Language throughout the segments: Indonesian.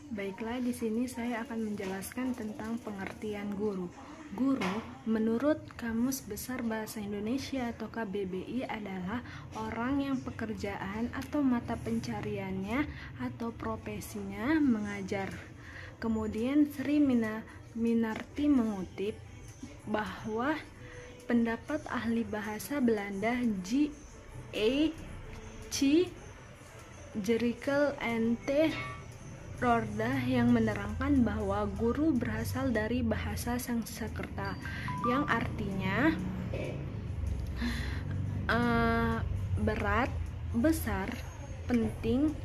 Baiklah, di sini saya akan menjelaskan tentang pengertian guru. Guru, menurut Kamus Besar Bahasa Indonesia atau KBBI adalah orang yang pekerjaan atau mata pencariannya atau profesinya mengajar. Kemudian Sri Minarti mengutip bahwa pendapat ahli bahasa Belanda J.A. Jerikel N.T. Roorda yang menerangkan bahwa guru berasal dari bahasa Sanskerta yang artinya berat, besar, penting,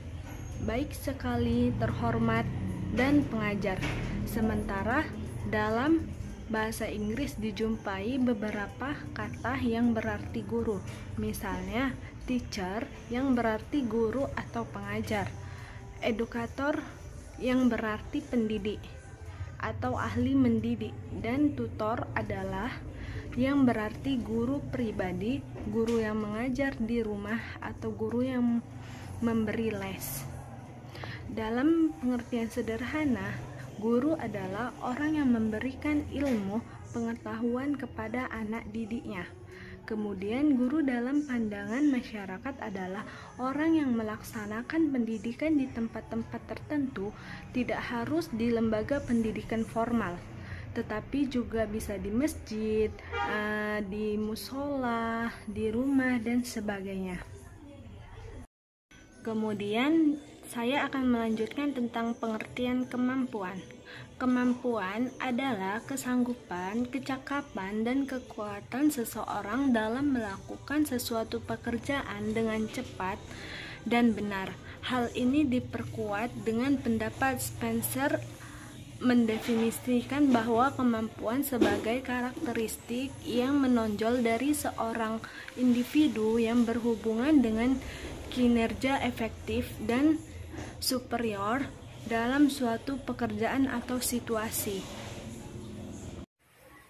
baik sekali, terhormat, dan pengajar. Sementara dalam bahasa Inggris dijumpai beberapa kata yang berarti guru, misalnya teacher yang berarti guru atau pengajar, edukator yang berarti pendidik atau ahli mendidik, dan tutor adalah yang berarti guru pribadi, guru yang mengajar di rumah atau guru yang memberi les. Dalam pengertian sederhana, guru adalah orang yang memberikan ilmu pengetahuan kepada anak didiknya. Kemudian guru dalam pandangan masyarakat adalah orang yang melaksanakan pendidikan di tempat-tempat tertentu, tidak harus di lembaga pendidikan formal, tetapi juga bisa di masjid, di musola, di rumah, dan sebagainya. Kemudian saya akan melanjutkan tentang pengertian kemampuan. Kemampuan adalah kesanggupan, kecakapan, dan kekuatan seseorang dalam melakukan sesuatu pekerjaan dengan cepat dan benar. Hal ini diperkuat dengan pendapat Spencer mendefinisikan bahwa kemampuan sebagai karakteristik yang menonjol dari seorang individu yang berhubungan dengan kinerja efektif dan superior dalam suatu pekerjaan atau situasi.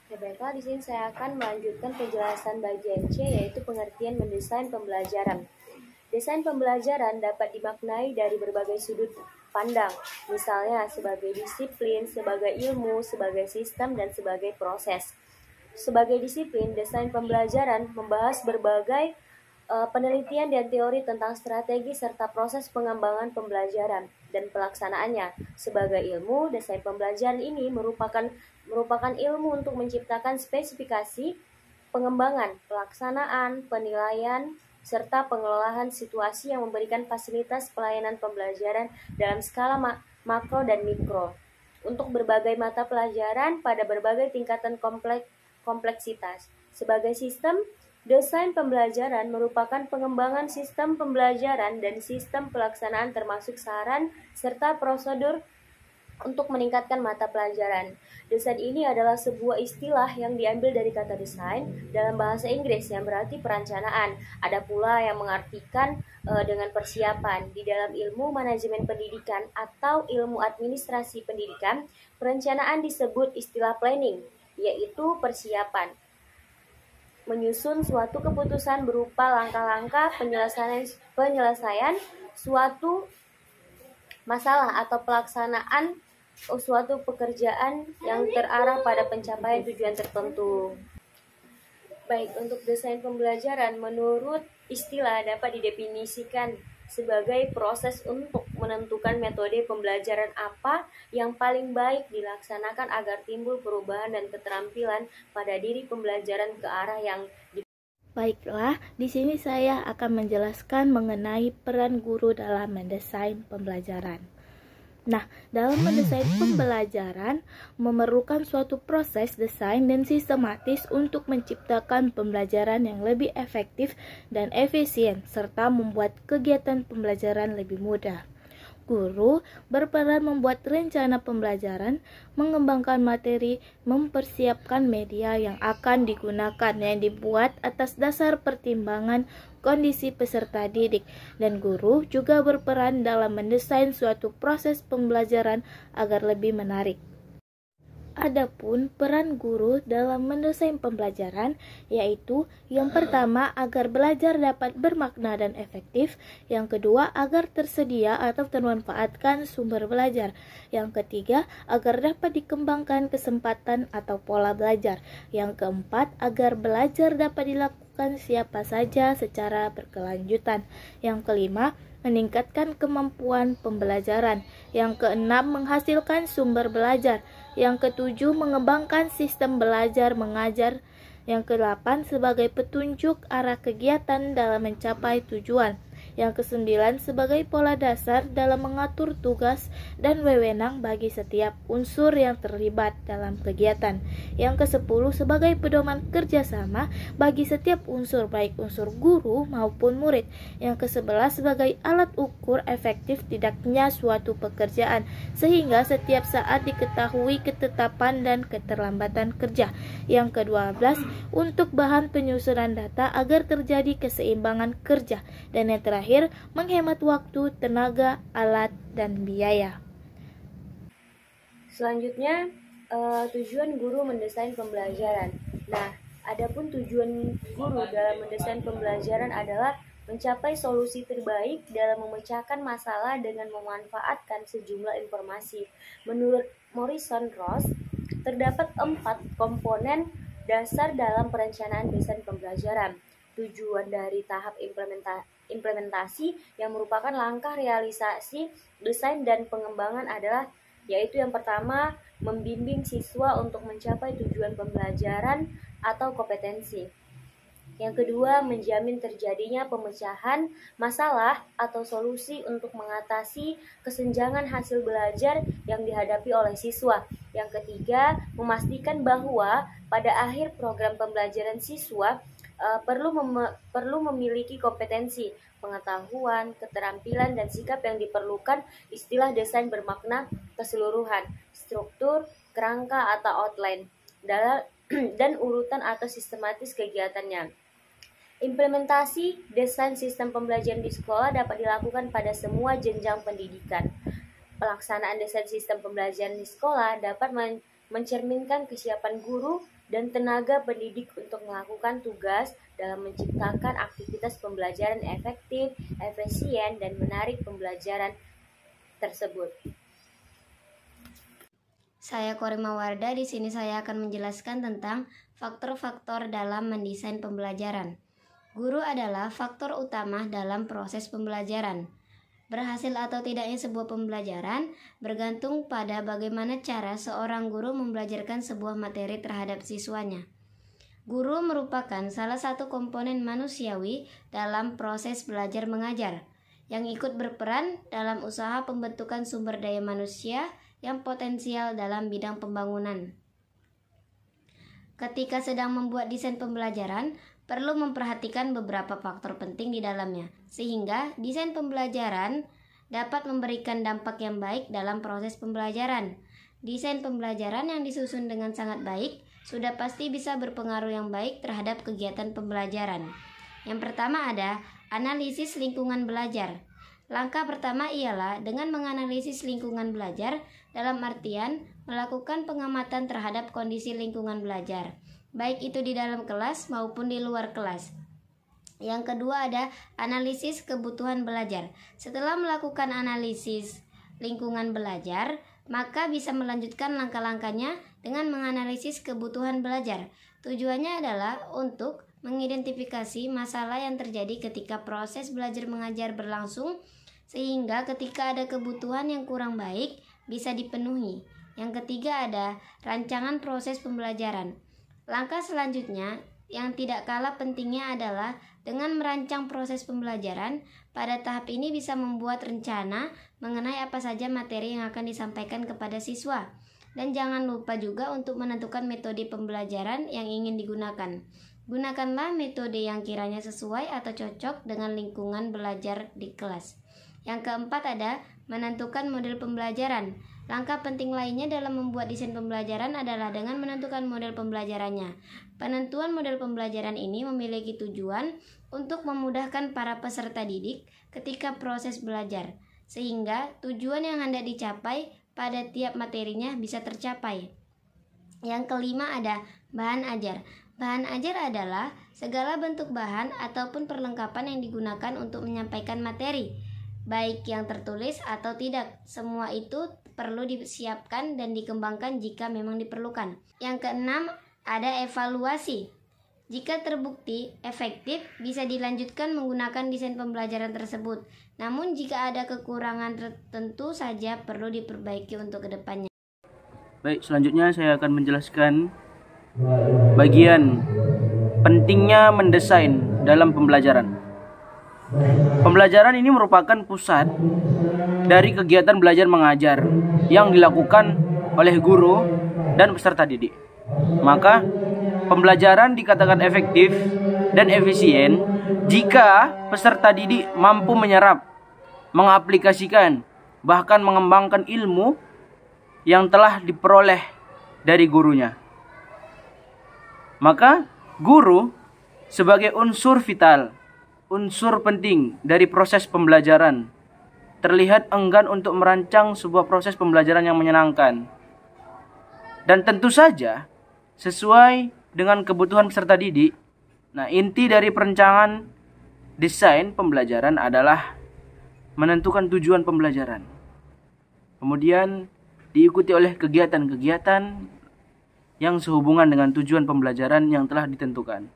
Baiklah, di sini saya akan melanjutkan penjelasan bagian C, yaitu pengertian mendesain pembelajaran. Desain pembelajaran dapat dimaknai dari berbagai sudut pandang, misalnya sebagai disiplin, sebagai ilmu, sebagai sistem, dan sebagai proses. Sebagai disiplin, desain pembelajaran membahas berbagai penelitian dan teori tentang strategi serta proses pengembangan pembelajaran dan pelaksanaannya. Sebagai ilmu, desain pembelajaran ini merupakan ilmu untuk menciptakan spesifikasi, pengembangan, pelaksanaan, penilaian, serta pengelolaan situasi yang memberikan fasilitas pelayanan pembelajaran dalam skala makro dan mikro untuk berbagai mata pelajaran pada berbagai tingkatan kompleksitas. Sebagai sistem, desain pembelajaran merupakan pengembangan sistem pembelajaran dan sistem pelaksanaan termasuk saran serta prosedur untuk meningkatkan mata pelajaran. Desain ini adalah sebuah istilah yang diambil dari kata desain dalam bahasa Inggris yang berarti perencanaan. Ada pula yang mengartikan dengan persiapan. Di dalam ilmu manajemen pendidikan atau ilmu administrasi pendidikan, perencanaan disebut istilah planning, yaitu persiapan. Menyusun suatu keputusan berupa langkah-langkah penyelesaian suatu masalah atau pelaksanaan suatu pekerjaan yang terarah pada pencapaian tujuan tertentu. Baik, untuk desain pembelajaran menurut istilah dapat didefinisikan sebagai proses untuk menentukan metode pembelajaran apa yang paling baik dilaksanakan agar timbul perubahan dan keterampilan pada diri pembelajaran ke arah yang Baiklah, di sini saya akan menjelaskan mengenai peran guru dalam mendesain pembelajaran. Nah, dalam mendesain pembelajaran memerlukan suatu proses desain dan sistematis untuk menciptakan pembelajaran yang lebih efektif dan efisien serta membuat kegiatan pembelajaran lebih mudah. Guru berperan membuat rencana pembelajaran, mengembangkan materi, mempersiapkan media yang akan digunakan yang dibuat atas dasar pertimbangan kondisi peserta didik, dan guru juga berperan dalam mendesain suatu proses pembelajaran agar lebih menarik. Adapun peran guru dalam mendesain pembelajaran yaitu yang pertama agar belajar dapat bermakna dan efektif, yang kedua agar tersedia atau termanfaatkan sumber belajar, yang ketiga agar dapat dikembangkan kesempatan atau pola belajar, yang keempat agar belajar dapat dilakukan siapa saja secara berkelanjutan, yang kelima meningkatkan kemampuan pembelajaran, yang keenam menghasilkan sumber belajar, yang ketujuh mengembangkan sistem belajar mengajar, yang kedelapan sebagai petunjuk arah kegiatan dalam mencapai tujuan, yang kesembilan sebagai pola dasar dalam mengatur tugas dan wewenang bagi setiap unsur yang terlibat dalam kegiatan, yang kesepuluh sebagai pedoman kerjasama bagi setiap unsur baik unsur guru maupun murid, yang kesebelas sebagai alat ukur efektif tidaknya suatu pekerjaan sehingga setiap saat diketahui ketetapan dan keterlambatan kerja, yang ke-12 untuk bahan penyusunan data agar terjadi keseimbangan kerja, dan yang terakhir menghemat waktu, tenaga, alat, dan biaya. Selanjutnya, tujuan guru mendesain pembelajaran. Nah, adapun tujuan guru dalam mendesain pembelajaran adalah mencapai solusi terbaik dalam memecahkan masalah dengan memanfaatkan sejumlah informasi. Menurut Morrison Ross, terdapat 4 komponen dasar dalam perencanaan desain pembelajaran. Tujuan dari tahap implementasi yang merupakan langkah realisasi desain dan pengembangan adalah yaitu yang pertama, membimbing siswa untuk mencapai tujuan pembelajaran atau kompetensi. Yang kedua, menjamin terjadinya pemecahan masalah atau solusi untuk mengatasi kesenjangan hasil belajar yang dihadapi oleh siswa. Yang ketiga, memastikan bahwa pada akhir program pembelajaran siswa perlu memiliki kompetensi, pengetahuan, keterampilan, dan sikap yang diperlukan. Istilah desain bermakna keseluruhan, struktur, kerangka atau outline, dan urutan atau sistematis kegiatannya. Implementasi desain sistem pembelajaran di sekolah dapat dilakukan pada semua jenjang pendidikan. Pelaksanaan desain sistem pembelajaran di sekolah dapat mencerminkan kesiapan guru dan tenaga pendidik untuk melakukan tugas dalam menciptakan aktivitas pembelajaran efektif, efisien, dan menarik pembelajaran tersebut. Saya Korima Wardah. Di sini saya akan menjelaskan tentang faktor-faktor dalam mendesain pembelajaran. Guru adalah faktor utama dalam proses pembelajaran. Berhasil atau tidaknya sebuah pembelajaran bergantung pada bagaimana cara seorang guru membelajarkan sebuah materi terhadap siswanya. Guru merupakan salah satu komponen manusiawi dalam proses belajar mengajar yang ikut berperan dalam usaha pembentukan sumber daya manusia yang potensial dalam bidang pembangunan. Ketika sedang membuat desain pembelajaran, perlu memperhatikan beberapa faktor penting di dalamnya, sehingga desain pembelajaran dapat memberikan dampak yang baik dalam proses pembelajaran. Desain pembelajaran yang disusun dengan sangat baik sudah pasti bisa berpengaruh yang baik terhadap kegiatan pembelajaran. Yang pertama ada analisis lingkungan belajar. Langkah pertama ialah dengan menganalisis lingkungan belajar, dalam artian melakukan pengamatan terhadap kondisi lingkungan belajar, baik itu di dalam kelas maupun di luar kelas. Yang kedua ada analisis kebutuhan belajar. Setelah melakukan analisis lingkungan belajar, maka bisa melanjutkan langkah-langkahnya dengan menganalisis kebutuhan belajar. Tujuannya adalah untuk mengidentifikasi masalah yang terjadi ketika proses belajar mengajar berlangsung, sehingga ketika ada kebutuhan yang kurang baik bisa dipenuhi. Yang ketiga ada rancangan proses pembelajaran. Langkah selanjutnya yang tidak kalah pentingnya adalah dengan merancang proses pembelajaran. Pada tahap ini bisa membuat rencana mengenai apa saja materi yang akan disampaikan kepada siswa. Dan jangan lupa juga untuk menentukan metode pembelajaran yang ingin digunakan. Gunakanlah metode yang kiranya sesuai atau cocok dengan lingkungan belajar di kelas. Yang keempat ada menentukan model pembelajaran. Langkah penting lainnya dalam membuat desain pembelajaran adalah dengan menentukan model pembelajarannya. Penentuan model pembelajaran ini memiliki tujuan untuk memudahkan para peserta didik ketika proses belajar, sehingga tujuan yang hendak dicapai pada tiap materinya bisa tercapai. Yang kelima ada bahan ajar. Bahan ajar adalah segala bentuk bahan ataupun perlengkapan yang digunakan untuk menyampaikan materi, baik yang tertulis atau tidak. Semua itu perlu disiapkan dan dikembangkan jika memang diperlukan. Yang keenam ada evaluasi. Jika terbukti efektif, bisa dilanjutkan menggunakan desain pembelajaran tersebut. Namun jika ada kekurangan tertentu saja perlu diperbaiki untuk kedepannya. Baik, selanjutnya saya akan menjelaskan bagian pentingnya mendesain dalam pembelajaran. Pembelajaran ini merupakan pusat dari kegiatan belajar mengajar yang dilakukan oleh guru dan peserta didik. Maka pembelajaran dikatakan efektif dan efisien jika peserta didik mampu menyerap, mengaplikasikan, bahkan mengembangkan ilmu yang telah diperoleh dari gurunya. Maka guru sebagai unsur vital, unsur penting dari proses pembelajaran, terlihat enggan untuk merancang sebuah proses pembelajaran yang menyenangkan. Dan tentu saja sesuai dengan kebutuhan peserta didik. Nah, inti dari perencanaan desain pembelajaran adalah menentukan tujuan pembelajaran. Kemudian diikuti oleh kegiatan-kegiatan yang sehubungan dengan tujuan pembelajaran yang telah ditentukan.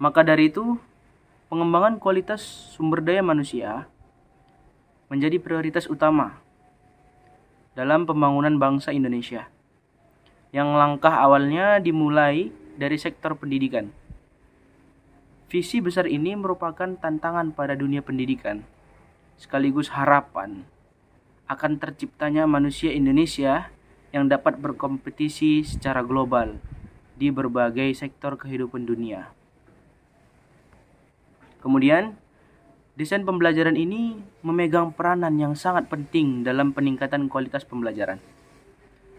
Maka dari itu, pengembangan kualitas sumber daya manusia menjadi prioritas utama dalam pembangunan bangsa Indonesia, yang langkah awalnya dimulai dari sektor pendidikan. Visi besar ini merupakan tantangan pada dunia pendidikan, sekaligus harapan akan terciptanya manusia Indonesia yang dapat berkompetisi secara global di berbagai sektor kehidupan dunia. Kemudian, desain pembelajaran ini memegang peranan yang sangat penting dalam peningkatan kualitas pembelajaran.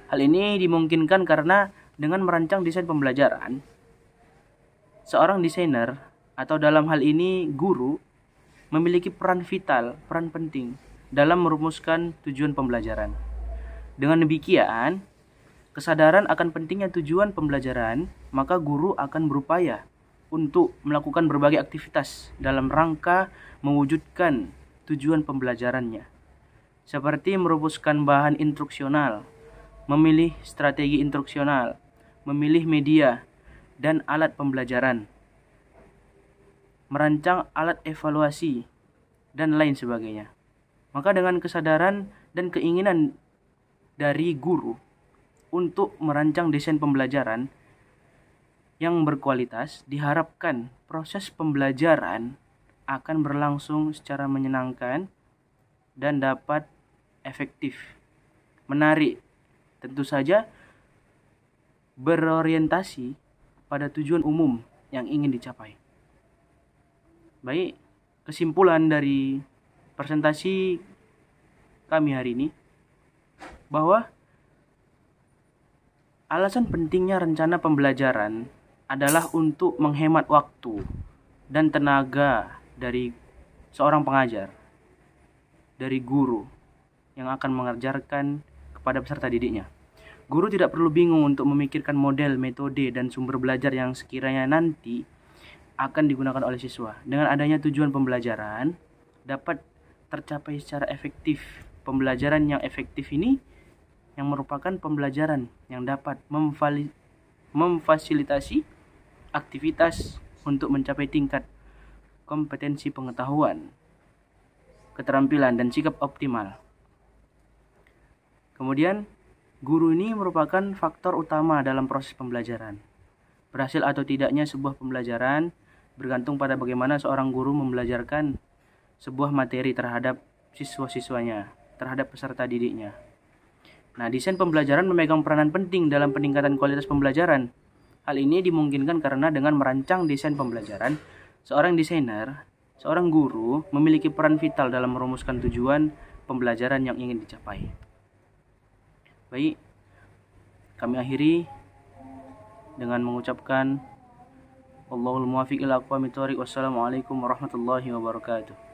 Hal ini dimungkinkan karena dengan merancang desain pembelajaran, seorang desainer atau dalam hal ini guru memiliki peran vital, peran penting dalam merumuskan tujuan pembelajaran. Dengan demikian, kesadaran akan pentingnya tujuan pembelajaran, maka guru akan berupaya untuk melakukan berbagai aktivitas dalam rangka mewujudkan tujuan pembelajarannya, seperti merumuskan bahan instruksional, memilih strategi instruksional, memilih media dan alat pembelajaran, merancang alat evaluasi, dan lain sebagainya. Maka dengan kesadaran dan keinginan dari guru untuk merancang desain pembelajaran yang berkualitas, diharapkan proses pembelajaran akan berlangsung secara menyenangkan dan dapat efektif, menarik, tentu saja berorientasi pada tujuan umum yang ingin dicapai. Baik, kesimpulan dari presentasi kami hari ini bahwa alasan pentingnya rencana pembelajaran adalah untuk menghemat waktu dan tenaga dari seorang pengajar, dari guru yang akan mengajarkan kepada peserta didiknya. Guru tidak perlu bingung untuk memikirkan model, metode, dan sumber belajar yang sekiranya nanti akan digunakan oleh siswa. Dengan adanya tujuan pembelajaran dapat tercapai secara efektif. Pembelajaran yang efektif ini yang merupakan pembelajaran yang dapat memfasilitasi aktivitas untuk mencapai tingkat kompetensi pengetahuan, keterampilan, dan sikap optimal. Kemudian, guru ini merupakan faktor utama dalam proses pembelajaran. Berhasil atau tidaknya sebuah pembelajaran bergantung pada bagaimana seorang guru membelajarkan sebuah materi terhadap siswa-siswanya, terhadap peserta didiknya. Nah, desain pembelajaran memegang peranan penting dalam peningkatan kualitas pembelajaran. Hal ini dimungkinkan karena dengan merancang desain pembelajaran, seorang desainer, seorang guru memiliki peran vital dalam merumuskan tujuan pembelajaran yang ingin dicapai. Baik, kami akhiri dengan mengucapkan Wallahul muwaffiq ila aqwamit thoriq. Wassalamualaikum warahmatullahi wabarakatuh.